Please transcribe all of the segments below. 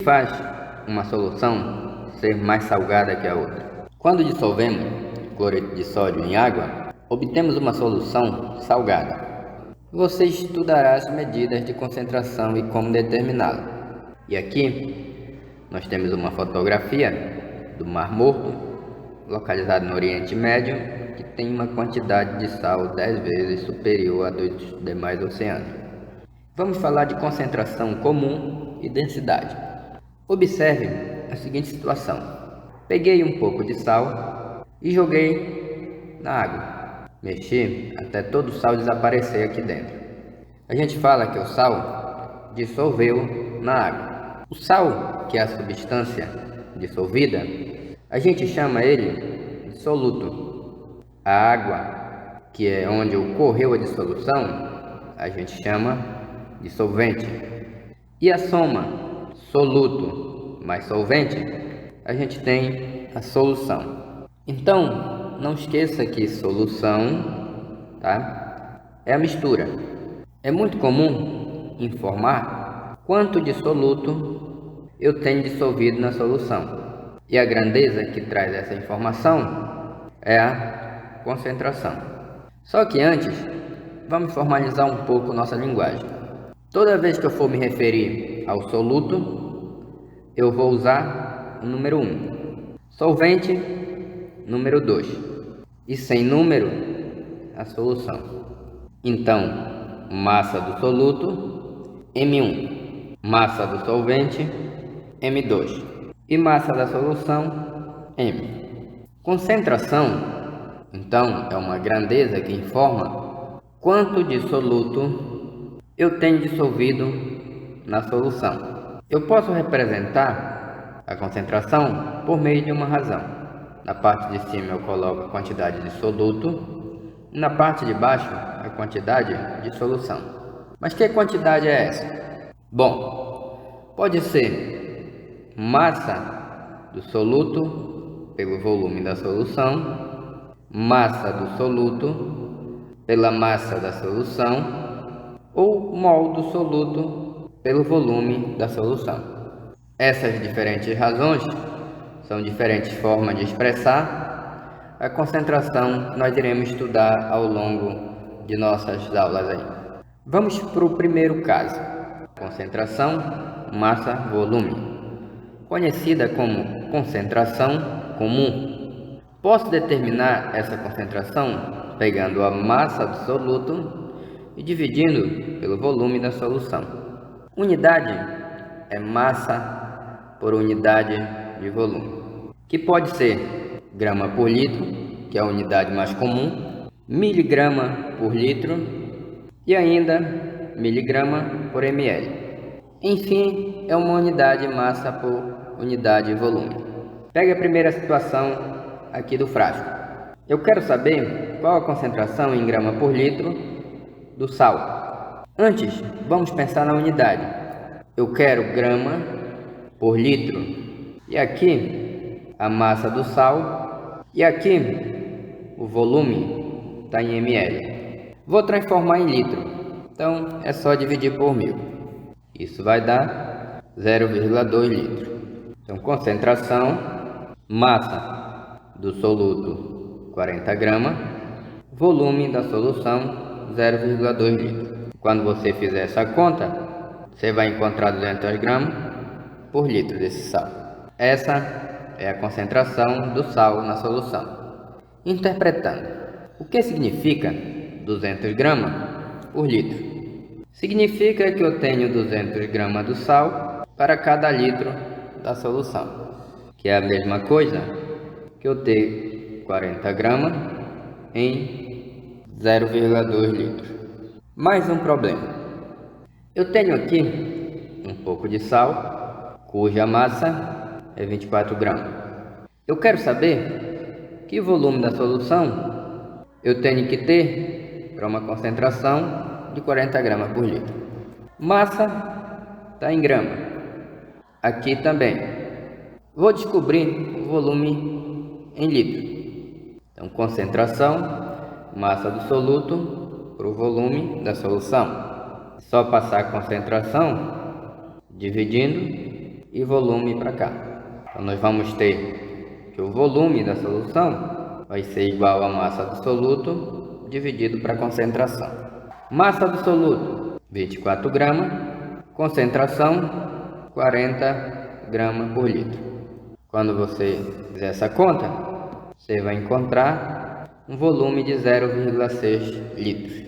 Faz uma solução ser mais salgada que a outra. Quando dissolvemos cloreto de sódio em água, obtemos uma solução salgada. Você estudará as medidas de concentração e como determiná-la. E aqui nós temos uma fotografia do Mar Morto, localizado no Oriente Médio, que tem uma quantidade de sal 10 vezes superior a dos demais oceanos. Vamos falar de concentração comum e densidade. Observe a seguinte situação. Peguei um pouco de sal e joguei na água. Mexi até todo o sal desaparecer aqui dentro. A gente fala que o sal dissolveu na água. O sal, que é a substância dissolvida, a gente chama ele de soluto. A água, que é onde ocorreu a dissolução, a gente chama de solvente. E a soma soluto mais solvente, a gente tem a solução. Então, não esqueça que solução, é a mistura. É muito comum informar quanto de soluto eu tenho dissolvido na solução. E a grandeza que traz essa informação é a concentração. Só que antes, vamos formalizar um pouco nossa linguagem. Toda vez que eu for me referir ao soluto, eu vou usar o número 1. Solvente, número 2. E sem número, a solução. Então, massa do soluto, M1. Massa do solvente, M2. E massa da solução, M. Concentração, então, é uma grandeza que informa quanto de soluto eu tenho dissolvido na solução. Eu posso representar a concentração por meio de uma razão. Na parte de cima eu coloco a quantidade de soluto, e na parte de baixo a quantidade de solução. Mas que quantidade é essa? Bom, pode ser massa do soluto pelo volume da solução, massa do soluto pela massa da solução, ou mol do soluto pelo volume da solução. Essas diferentes razões são diferentes formas de expressar a concentração que nós iremos estudar ao longo de nossas aulas aí. Vamos para o primeiro caso. Concentração, massa, volume. Conhecida como concentração comum. Posso determinar essa concentração pegando a massa do soluto e dividindo pelo volume da solução. Unidade é massa por unidade de volume, que pode ser grama por litro, que é a unidade mais comum, miligrama por litro e ainda miligrama por ml. Enfim, é uma unidade massa por unidade de volume. Pegue a primeira situação aqui do frasco. Eu quero saber qual a concentração em grama por litro do sal. Antes, vamos pensar na unidade. Eu quero grama por litro. E aqui, a massa do sal. E aqui, o volume está em ml. Vou transformar em litro. Então, é só dividir por 1000. Isso vai dar 0,2 litros. Então, concentração, massa do soluto, 40 gramas. Volume da solução, 0,2 litros. Quando você fizer essa conta, você vai encontrar 200 gramas por litro desse sal. Essa é a concentração do sal na solução. Interpretando, o que significa 200 gramas por litro? Significa que eu tenho 200 gramas do sal para cada litro da solução, que é a mesma coisa que eu ter 40 gramas em 0,2 litros. Mais um problema. Eu tenho aqui um pouco de sal, cuja massa é 24 gramas. Eu quero saber que volume da solução eu tenho que ter para uma concentração de 40 gramas por litro. Massa está em grama. Aqui também. Vou descobrir o volume em litro. Então, concentração, massa do soluto para o volume da solução. Só passar a concentração dividindo e volume para cá. Então nós vamos ter que o volume da solução vai ser igual a massa do soluto dividido para a concentração. Massa do soluto, 24 gramas, concentração, 40 gramas por litro. Quando você fizer essa conta, você vai encontrar um volume de 0,6 litros.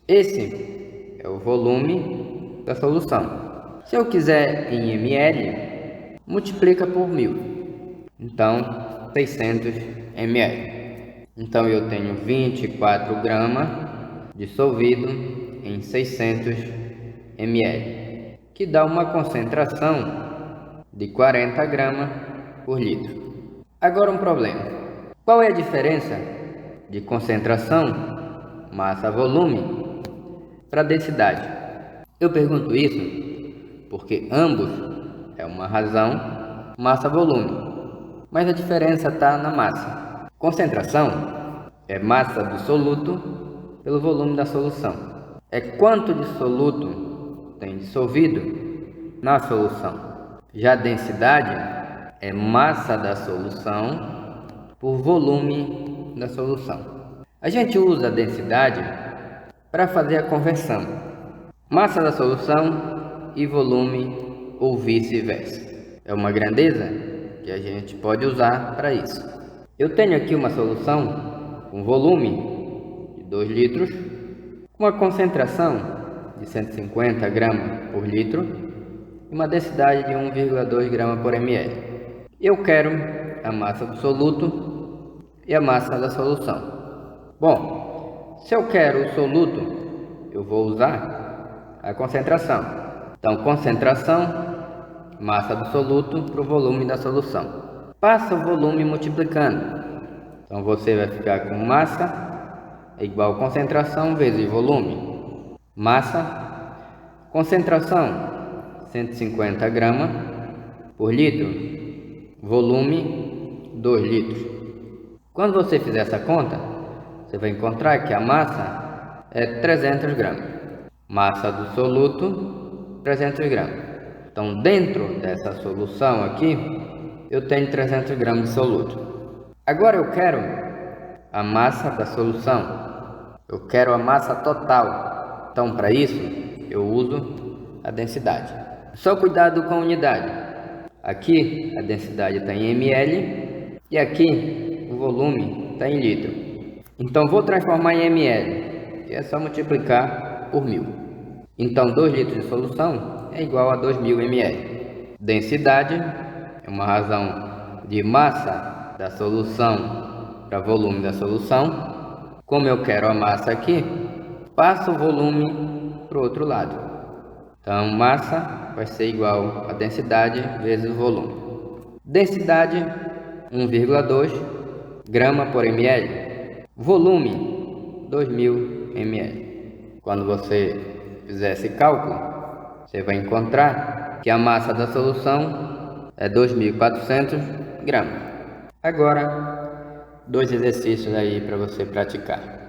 Esse é o volume da solução. Se eu quiser em ml, multiplica por 1000. Então, 600 ml. Então, eu tenho 24 gramas dissolvido em 600 ml, que dá uma concentração de 40 gramas por litro. Agora um problema. Qual é a diferença de concentração, massa-volume, para densidade? Eu pergunto isso porque ambos é uma razão massa-volume, mas a diferença está na massa. Concentração é massa do soluto pelo volume da solução. É quanto de soluto tem dissolvido na solução. Já a densidade é massa da solução por volume da solução. A gente usa a densidade para fazer a conversão. Massa da solução e volume ou vice-versa. É uma grandeza que a gente pode usar para isso. Eu tenho aqui uma solução com volume de 2 litros, com uma concentração de 150 gramas por litro e uma densidade de 1,2 gramas por ml. Eu quero a massa do soluto e a massa da solução. Bom, se eu quero o soluto, eu vou usar a concentração. Então, concentração, massa do soluto para o volume da solução. Passa o volume multiplicando. Então, você vai ficar com massa é igual a concentração vezes volume. Massa, concentração, 150 gramas por litro. Volume, 2 litros. Quando você fizer essa conta, você vai encontrar que a massa é 300 gramas. Massa do soluto, 300 gramas. Então, dentro dessa solução aqui, eu tenho 300 gramas de soluto. Agora eu quero a massa da solução. Eu quero a massa total. Então, para isso, eu uso a densidade. Só cuidado com a unidade. Aqui a densidade está em ml e aqui o volume está em litro. Então vou transformar em ml, que é só multiplicar por 1000. Então 2 litros de solução é igual a 2000 ml. Densidade é uma razão de massa da solução para volume da solução. Como eu quero a massa aqui, passo o volume para o outro lado. Então, massa vai ser igual a densidade vezes o volume. Densidade, 1,2 grama por ml. Volume, 2000 ml. Quando você fizer esse cálculo, você vai encontrar que a massa da solução é 2.400 gramas. Agora, 2 exercícios aí para você praticar.